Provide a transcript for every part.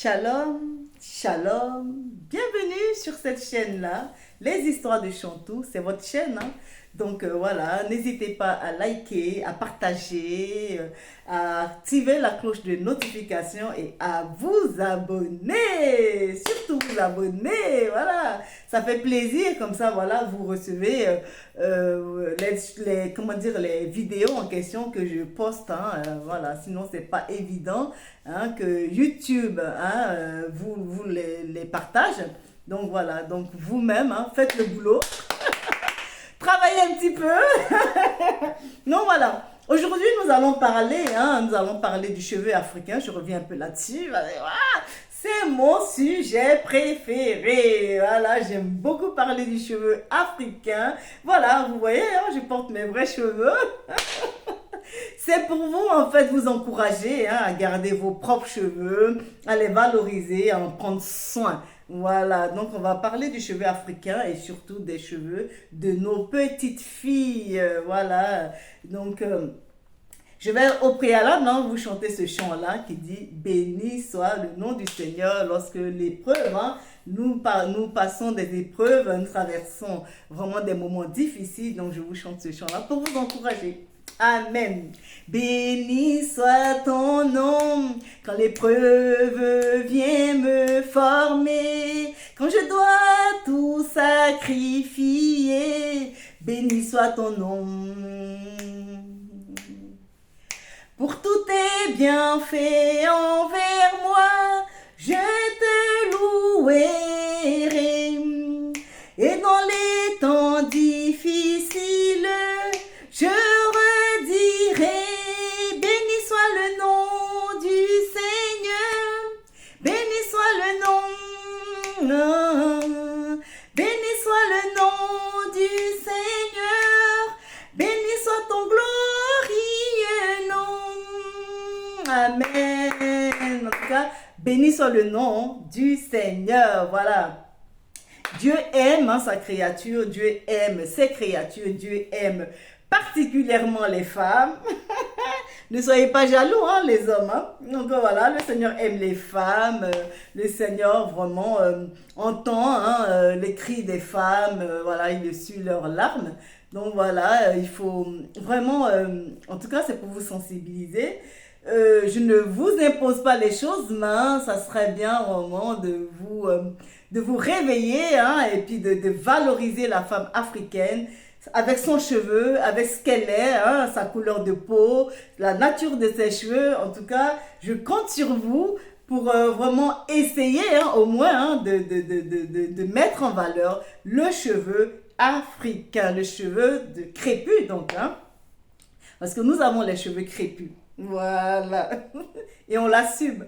Shalom, shalom, bienvenue sur cette chaîne-là, Les Histoires de Chantou, c'est votre chaîne, hein. Donc voilà, n'hésitez pas à liker, à partager, à activer la cloche de notification et à vous abonner, surtout vous abonner, voilà, ça fait plaisir, comme ça, voilà, vous recevez comment dire, les vidéos en question que je poste, hein, voilà, sinon c'est pas évident hein, que YouTube hein, vous les partage. Donc voilà, donc vous-même, hein, faites le boulot, travaillez un petit peu. Donc voilà, aujourd'hui nous allons parler du cheveu africain, je reviens un peu là-dessus. Voilà, c'est mon sujet préféré. Voilà, j'aime beaucoup parler du cheveu africain. Voilà, vous voyez, hein, je porte mes vrais cheveux. C'est pour vous, en fait, vous encourager hein, à garder vos propres cheveux, à les valoriser, à en prendre soin. Voilà, donc on va parler du cheveu africain et surtout des cheveux de nos petites filles. Voilà, donc je vais au préalable hein, vous chanter ce chant-là qui dit béni soit le nom du Seigneur lorsque l'épreuve, hein, nous passons des épreuves, nous traversons vraiment des moments difficiles. Donc je vous chante ce chant-là pour vous encourager. Amen. Béni soit ton nom quand l'épreuve vient me former, quand je dois tout sacrifier. Béni soit ton nom. Pour tous tes bienfaits envers moi, je te louerai. Et dans les temps difficiles, je redirai, béni soit le nom du Seigneur, béni soit le nom, béni soit le nom du Seigneur, béni soit ton glorieux nom. Amen. En tout cas, béni soit le nom du Seigneur. Voilà. Dieu aime hein, sa créature, Dieu aime ses créatures, Dieu aime particulièrement les femmes. Ne soyez pas jaloux, hein, les hommes. Hein. Donc voilà, le Seigneur aime les femmes. Le Seigneur vraiment entend hein, les cris des femmes. Voilà, il essuie leurs larmes. Donc voilà, il faut vraiment, en tout cas, c'est pour vous sensibiliser. Je ne vous impose pas les choses, mais ça serait bien au moment de vous réveiller hein, et puis de valoriser la femme africaine avec son cheveu, avec ce qu'elle est, hein, sa couleur de peau, la nature de ses cheveux. En tout cas, je compte sur vous pour vraiment essayer hein, au moins hein, de mettre en valeur le cheveu africain, le cheveu de crépus donc. Hein, parce que nous avons les cheveux crépus. Voilà. Et on l'assume.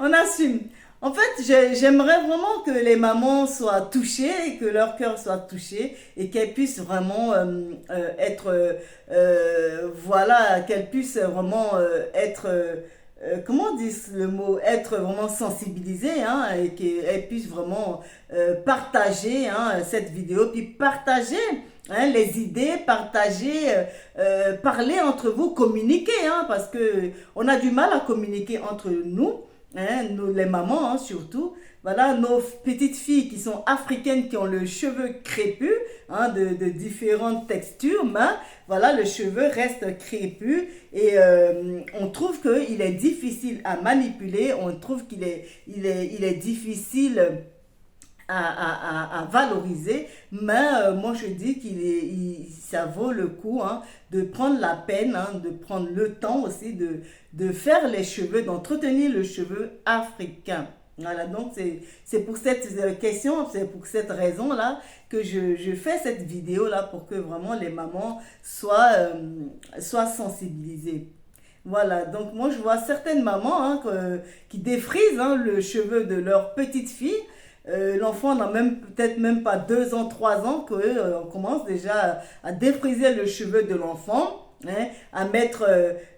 On assume. En fait, j'aimerais vraiment que les mamans soient touchées, que leur cœur soit touché et qu'elles puissent vraiment être, voilà, qu'elles puissent vraiment être, comment on dit le mot, être vraiment sensibilisées hein, et qu'elles puissent vraiment partager hein, cette vidéo, puis partager hein, les idées, partager, parler entre vous, communiquer, hein, parce que on a du mal à communiquer entre nous. Hein, nous, les mamans hein, surtout, voilà, nos petites filles qui sont africaines, qui ont le cheveu crépus, hein, de différentes textures, mais voilà, le cheveu reste crépus et on trouve qu'il est difficile à manipuler, on trouve qu'il est, il est difficile à valoriser, mais moi je dis ça vaut le coup hein, de prendre la peine, hein, de prendre le temps aussi de faire les cheveux, d'entretenir le cheveu africain. Voilà, donc c'est pour cette question, c'est pour cette raison-là que je fais cette vidéo-là pour que vraiment les mamans soient sensibilisées. Voilà, donc moi je vois certaines mamans hein, qui défrisent hein, le cheveu de leur petite fille. L'enfant n'a même peut-être même pas 2 ans, 3 ans qu'on commence déjà à défriser le cheveu de l'enfant, hein, à mettre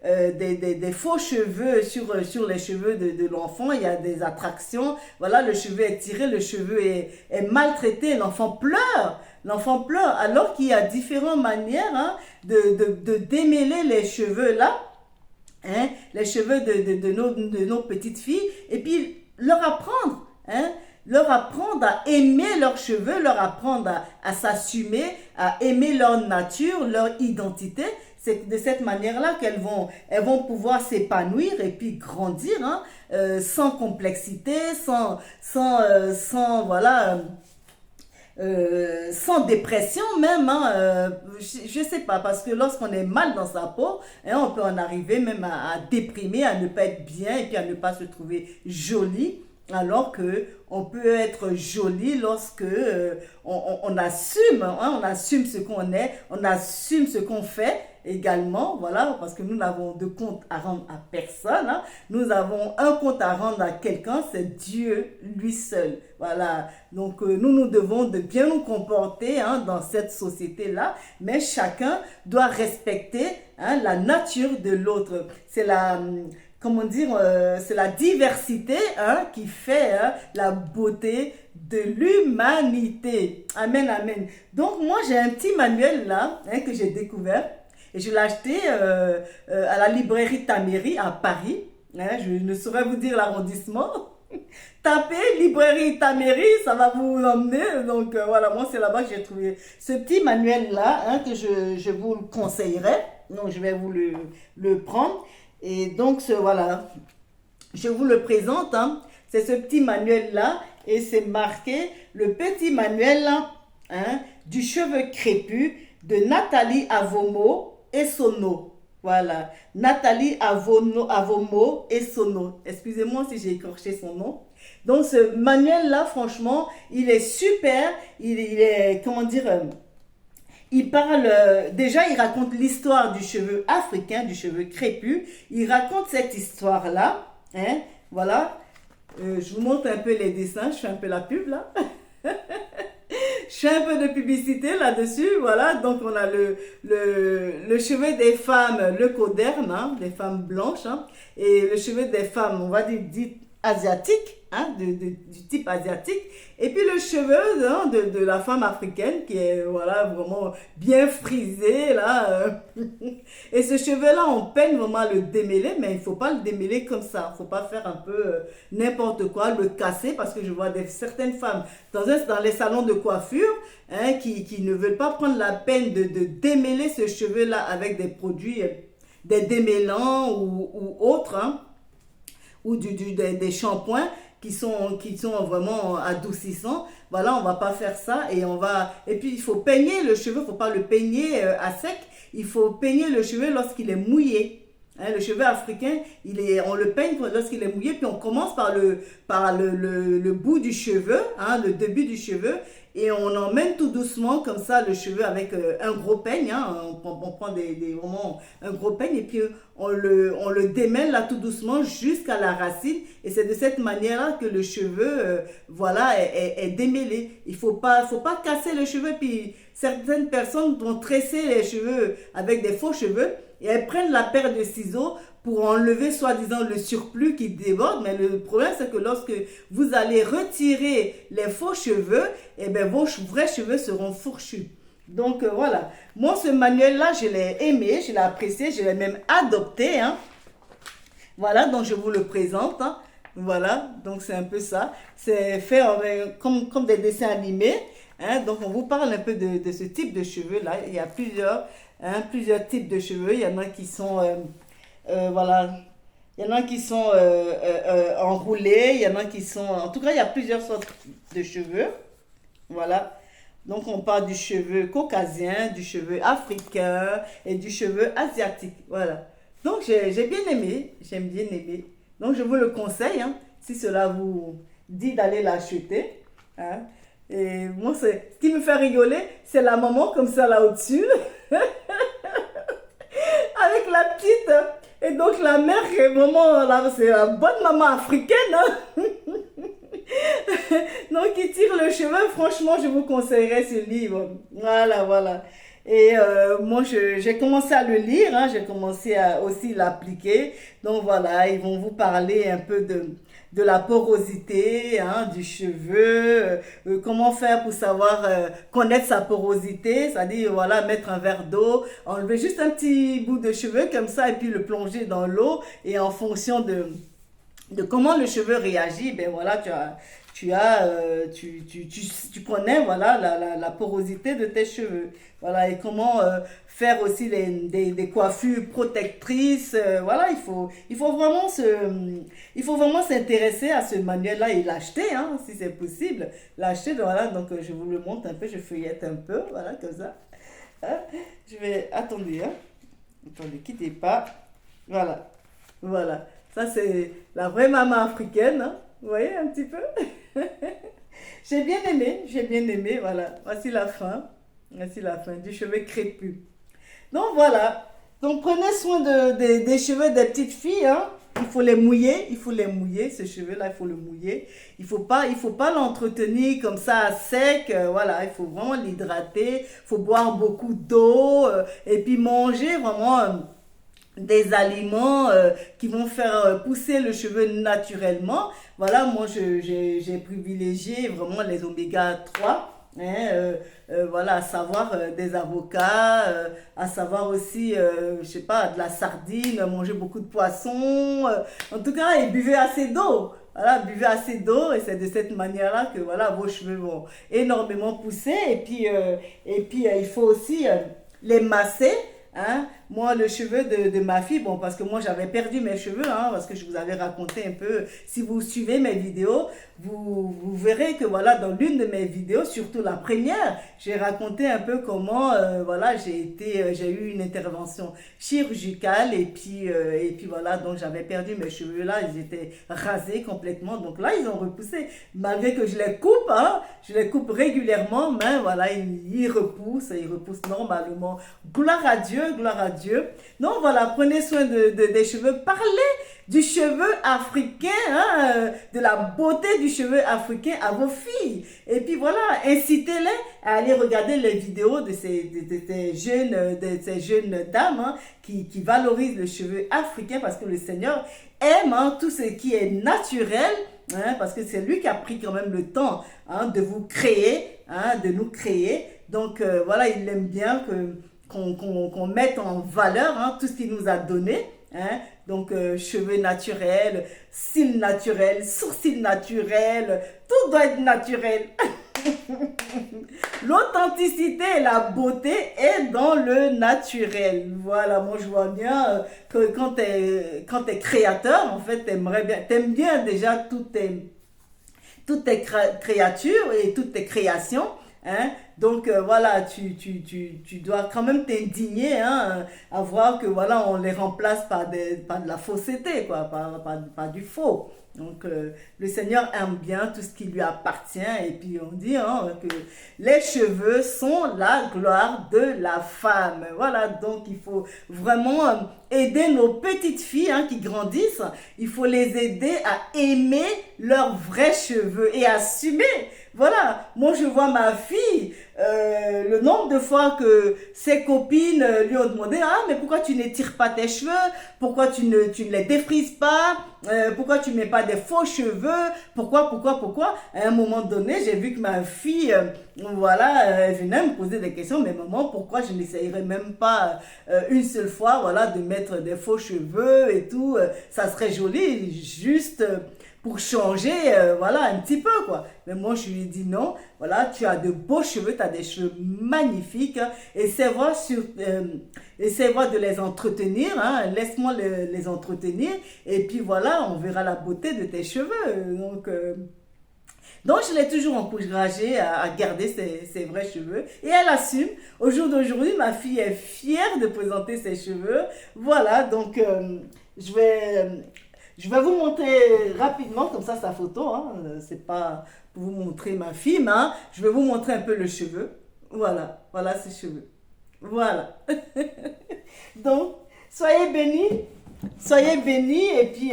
des faux cheveux sur les cheveux de l'enfant. Il y a des attractions, voilà, le cheveu est tiré, le cheveu est maltraité, l'enfant pleure. L'enfant pleure alors qu'il y a différentes manières hein, de démêler les cheveux là hein, les cheveux de nos petites filles, et puis leur apprendre, hein, leur apprendre à aimer leurs cheveux, leur apprendre à s'assumer, à aimer leur nature, leur identité. C'est de cette manière-là elles vont pouvoir s'épanouir et puis grandir, hein, sans complexité, voilà, sans dépression même, hein, je sais pas, parce que lorsqu'on est mal dans sa peau, hein, on peut en arriver même à déprimer, à ne pas être bien et puis à ne pas se trouver jolie, alors que on peut être jolie lorsque on assume, hein, on assume ce qu'on est, on assume ce qu'on fait également, voilà, parce que nous n'avons de compte à rendre à personne, hein. Nous avons un compte à rendre à quelqu'un, c'est Dieu lui seul, voilà. Donc nous devons de bien nous comporter, hein, dans cette société-là, mais chacun doit respecter, hein, la nature de l'autre. C'est la comment dire, c'est la diversité, hein, qui fait, hein, la beauté de l'humanité. Amen, amen. Donc moi j'ai un petit manuel là, hein, que j'ai découvert et je l'ai acheté à la librairie Taméry à Paris. Hein, je ne saurais vous dire l'arrondissement. Tapez librairie Taméry, ça va vous emmener. Donc voilà, moi c'est là-bas que j'ai trouvé ce petit manuel là, hein, que je vous le conseillerais. Donc je vais vous le prendre. Et donc, voilà, je vous le présente, hein. C'est ce petit manuel-là et c'est marqué le petit manuel, hein, du cheveu crépus de Nathalie Avomo et Sono. Voilà, Nathalie Avomo et Sono. Excusez-moi si j'ai écorché son nom. Donc, ce manuel-là, franchement, il est super. Il est, comment dire, il parle, déjà il raconte l'histoire du cheveu africain, du cheveu crépus. Il raconte cette histoire-là, hein, voilà. Je vous montre un peu les dessins, je fais un peu la pub là. Je fais un peu de publicité là-dessus, voilà. Donc on a le cheveu des femmes, le coderme, hein, des femmes blanches, hein, et le cheveu des femmes, on va dire, dites asiatiques, hein, du type asiatique, et puis le cheveu, hein, de la femme africaine qui est, voilà, vraiment bien frisé là. Et ce cheveu-là, on peine vraiment à le démêler, mais il faut pas le démêler comme ça. Il faut pas faire un peu n'importe quoi, le casser, parce que je vois certaines femmes dans les salons de coiffure, hein, qui ne veulent pas prendre la peine de démêler ce cheveu-là avec des produits, des démêlants ou autres, hein, ou des shampoings qui sont vraiment adoucissants. Voilà, on va pas faire ça et puis il faut peigner le cheveu, faut pas le peigner à sec, il faut peigner le cheveu lorsqu'il est mouillé. Hein, le cheveu africain, on le peigne lorsqu'il est mouillé, puis on commence par le bout du cheveu, hein, le début du cheveu, et on emmène tout doucement comme ça le cheveu avec un gros peigne, hein, on prend vraiment un gros peigne, et puis on le démêle là tout doucement jusqu'à la racine, et c'est de cette manière-là que le cheveu, voilà, est démêlé. Il faut pas casser le cheveu, puis certaines personnes vont tresser les cheveux avec des faux cheveux, et elles prennent la paire de ciseaux pour enlever soi-disant le surplus qui déborde. Mais le problème, c'est que lorsque vous allez retirer les faux cheveux, eh bien, vos vrais cheveux seront fourchus. Donc voilà, moi ce manuel-là, je l'ai aimé, je l'ai apprécié, je l'ai même adopté, hein. Voilà, donc je vous le présente, hein. Voilà, donc c'est un peu ça. C'est fait comme des dessins animés, hein. Donc on vous parle un peu de ce type de cheveux-là. Il y a plusieurs types de cheveux. Il y en a qui sont, voilà, il y en a qui sont enroulés, il y en a qui sont... En tout cas, il y a plusieurs sortes de cheveux. Voilà. Donc on parle du cheveu caucasien, du cheveu africain et du cheveu asiatique. Voilà. Donc j'ai bien aimé, j'aime bien aimer. Donc je vous le conseille, hein, si cela vous dit d'aller l'acheter, hein. Et moi, ce qui me fait rigoler, c'est la maman comme ça là au-dessus, avec la petite. Et donc la mère est vraiment, là, c'est la bonne maman africaine, hein. Donc il tire le cheveu, franchement, je vous conseillerais ce livre. Voilà, voilà. Et moi, j'ai commencé à le lire, hein, j'ai commencé à aussi l'appliquer. Donc voilà, ils vont vous parler un peu de la porosité hein, du cheveu, comment faire pour savoir connaître sa porosité, c'est-à-dire voilà, mettre un verre d'eau, enlever juste un petit bout de cheveux comme ça et puis le plonger dans l'eau et en fonction de comment le cheveu réagit, ben voilà, tu connais voilà la porosité de tes cheveux. Voilà, et comment faire aussi des coiffures protectrices. Voilà, il faut vraiment s'intéresser à ce manuel-là et l'acheter, hein, si c'est possible. L'acheter, voilà, donc je vous le montre un peu, je feuillette un peu, voilà, comme ça. Hein. Attendez, hein. Attendez, quittez pas. Voilà. Voilà. Ça, c'est la vraie maman africaine. Hein. Vous voyez un petit peu? J'ai bien aimé. Voilà. Voici la fin. Voici la fin du cheveu crépus. Donc, voilà. Donc, prenez soin des cheveux des petites filles. Hein. Il faut les mouiller. Ce cheveu-là, il faut le mouiller. Il faut pas l'entretenir comme ça à sec. Voilà. Il faut vraiment l'hydrater. Il faut boire beaucoup d'eau. Et puis, manger vraiment. Des aliments qui vont faire pousser le cheveu naturellement. Voilà, moi j'ai privilégié vraiment les oméga 3. Hein, voilà, à savoir des avocats, à savoir aussi, je sais pas, de la sardine, manger beaucoup de poissons. En tout cas, et buvez assez d'eau. Voilà, buvez assez d'eau et c'est de cette manière-là que voilà, vos cheveux vont énormément pousser. Et puis il faut aussi les masser. Hein? Moi, le cheveu de ma fille, bon, parce que moi j'avais perdu mes cheveux, hein, parce que je vous avais raconté un peu, si vous suivez mes vidéos, vous verrez que voilà, dans l'une de mes vidéos, surtout la première, j'ai raconté un peu comment, voilà, j'ai eu une intervention chirurgicale et puis voilà, donc j'avais perdu mes cheveux là, ils étaient rasés complètement, donc là ils ont repoussé, malgré que je les coupe, hein, je les coupe régulièrement, mais voilà, ils repoussent normalement. Gloire à Dieu. Donc voilà, prenez soin des cheveux. Parlez du cheveu africain, hein, de la beauté du cheveu africain à vos filles. Et puis voilà, incitez-les à aller regarder les vidéos de ces jeunes dames hein, qui valorisent le cheveu africain parce que le Seigneur aime hein, tout ce qui est naturel. Hein, parce que c'est lui qui a pris quand même le temps hein, de vous créer, hein, de nous créer. Donc voilà, il aime bien qu'on mette en valeur hein, tout ce qu'il nous a donné. Hein. Donc cheveux naturels, cils naturels, sourcils naturels, tout doit être naturel. L'authenticité et la beauté est dans le naturel. Voilà, moi je vois bien que quand t'es créateur, en fait, t'aimes bien déjà toutes tes créatures et toutes tes créations. Hein? Donc voilà, tu dois quand même t'indigner hein, à voir que voilà, on les remplace par de la fausseté, quoi, par du faux. Donc le Seigneur aime bien tout ce qui lui appartient et puis on dit hein, que les cheveux sont la gloire de la femme. Voilà, donc il faut vraiment aider nos petites filles hein, qui grandissent. Il faut les aider à aimer leurs vrais cheveux et assumer. Voilà, moi je vois ma fille, le nombre de fois que ses copines lui ont demandé ah mais pourquoi tu n'étires pas tes cheveux, pourquoi tu ne les défrises pas, pourquoi tu mets pas des faux cheveux, pourquoi à un moment donné j'ai vu que ma fille voilà elle venait me poser des questions mais maman pourquoi je n'essayerais même pas une seule fois voilà de mettre des faux cheveux et tout, ça serait joli juste pour changer, voilà, un petit peu, quoi. Mais moi, je lui ai dit non, voilà, tu as de beaux cheveux, tu as des cheveux magnifiques, hein, essaie voir de les entretenir, hein, laisse-moi les entretenir, et puis voilà, on verra la beauté de tes cheveux. Donc je l'ai toujours encouragée à garder ses vrais cheveux, et elle assume. Au jour d'aujourd'hui, ma fille est fière de présenter ses cheveux. Voilà, donc je vais... Je vais vous montrer rapidement, comme ça, sa photo. Hein. C'est pas pour vous montrer ma fille, mais hein, je vais vous montrer un peu le cheveu. Voilà, voilà ses cheveux. Voilà. Donc, soyez bénis, et puis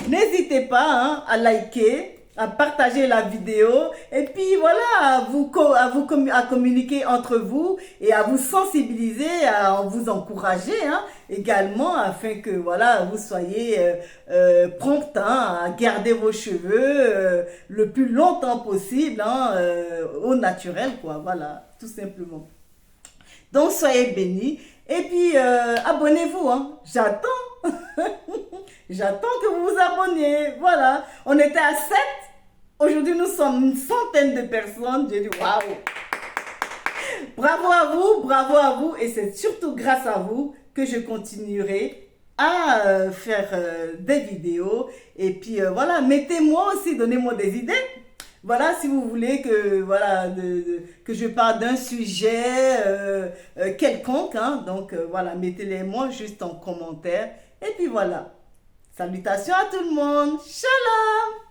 n'hésitez pas hein, à liker, à partager la vidéo et puis voilà, à communiquer entre vous et à vous sensibiliser, à vous encourager hein, également afin que voilà, vous soyez prompt hein, à garder vos cheveux le plus longtemps possible hein, au naturel quoi, voilà, tout simplement. Donc soyez bénis et puis abonnez-vous, hein. J'attends. J'attends que vous vous abonniez. Voilà, on était à 7. Aujourd'hui, nous sommes une centaine de personnes. J'ai dit waouh. Bravo à vous. Et c'est surtout grâce à vous que je continuerai à faire des vidéos. Et puis voilà, mettez-moi aussi, donnez-moi des idées. Voilà, si vous voulez que, voilà, que je parle d'un sujet quelconque, hein, donc voilà, mettez-les moi juste en commentaire. Et puis voilà, salutations à tout le monde, shalom!